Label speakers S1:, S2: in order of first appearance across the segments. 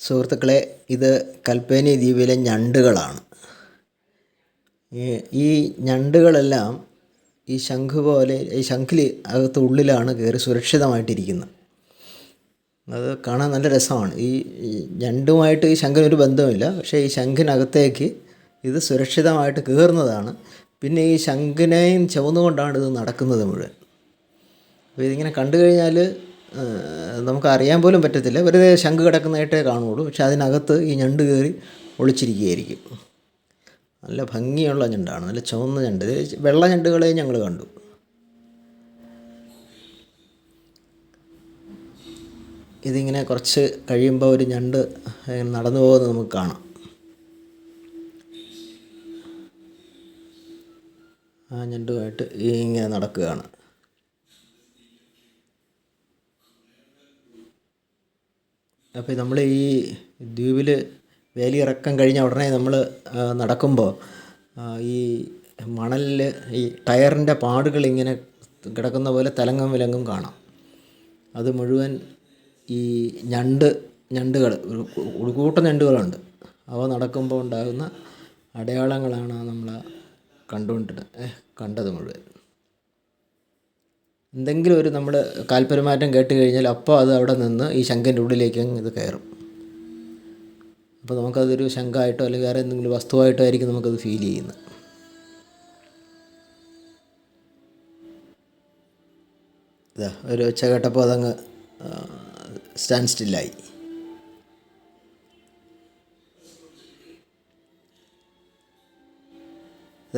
S1: സുഹൃത്തുക്കളെ, ഇത് കൽപ്പേനി ദ്വീപിലെ ഞണ്ടുകളാണ്. ഈ ഞണ്ടുകളെല്ലാം ഈ ശംഖ് പോലെ ഈ ശംഖിൽ അകത്ത് ഉള്ളിലാണ് കയറി സുരക്ഷിതമായിട്ടിരിക്കുന്നത്. അത് കാണാൻ നല്ല രസമാണ്. ഈ ഞണ്ടുമായിട്ട് ഈ ശംഖിനൊരു ബന്ധവുമില്ല, പക്ഷേ ഈ ശംഖിനകത്തേക്ക് ഇത് സുരക്ഷിതമായിട്ട് കയറുന്നതാണ്. പിന്നെ ഈ ശംഖിനെയും ചുവന്നുകൊണ്ടാണ് ഇത് നടക്കുന്നത് മുഴുവൻ. അപ്പോൾ ഇതിങ്ങനെ കണ്ടു കഴിഞ്ഞാൽ നമുക്കറിയാൻ പോലും പറ്റത്തില്ല. വെറുതെ ശംഖ് കിടക്കുന്നതായിട്ടേ കാണുകയുള്ളൂ, പക്ഷെ അതിനകത്ത് ഈ ഞണ്ട് കയറി ഒളിച്ചിരിക്കുകയായിരിക്കും. നല്ല ഭംഗിയുള്ള ഞണ്ടാണ്, നല്ല ചുവന്ന ഞണ്ട്. വെള്ള ഞണ്ടുകളെയും ഞങ്ങൾ കണ്ടു. ഇതിങ്ങനെ കുറച്ച് കഴിയുമ്പോൾ ഒരു ഞണ്ട് നടന്നു പോകുന്നത് നമുക്ക് കാണാം. ആ ഞണ്ടുമായിട്ട് ഇങ്ങനെ നടക്കുകയാണ്. അപ്പോൾ നമ്മൾ ഈ ദ്വീപിൽ വേലിയിറക്കം കഴിഞ്ഞ ഉടനെ നമ്മൾ നടക്കുമ്പോൾ ഈ മണലിൽ ഈ ടയറിൻ്റെ പാടുകൾ ഇങ്ങനെ കിടക്കുന്ന പോലെ തലങ്ങും വിലങ്ങും കാണാം. അത് മുഴുവൻ ഈ ഞണ്ടുകൾ ഒരു കൂട്ടം ഞണ്ടുകളുണ്ട്. അവ നടക്കുമ്പോൾ ഉണ്ടാകുന്ന അടയാളങ്ങളാണ് നമ്മൾ കണ്ടത് മുഴുവൻ. എന്തെങ്കിലും ഒരു നമ്മൾ കാൽപെരുമാറ്റം കേട്ട് കഴിഞ്ഞാൽ അപ്പോൾ അത് അവിടെ നിന്ന് ഈ ശംഖിൻ്റെ ഉള്ളിലേക്ക് ഇത് കയറും. അപ്പോൾ നമുക്കതൊരു ശംഖായിട്ടോ അല്ലെങ്കിൽ വേറെ എന്തെങ്കിലും വസ്തുവായിട്ടോ ആയിരിക്കും നമുക്കത് ഫീൽ ചെയ്യുന്നത്. ഇതാ ഒരു ഒച്ച കേട്ടപ്പോൾ അതങ്ങ് സ്റ്റാൻഡ് സ്റ്റില്ലായി.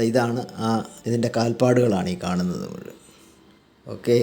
S1: ഇതാണ് ഇതിൻ്റെ കാൽപ്പാടുകളാണ് ഈ കാണുന്നത് മുഴുവൻ. ഓക്കെ.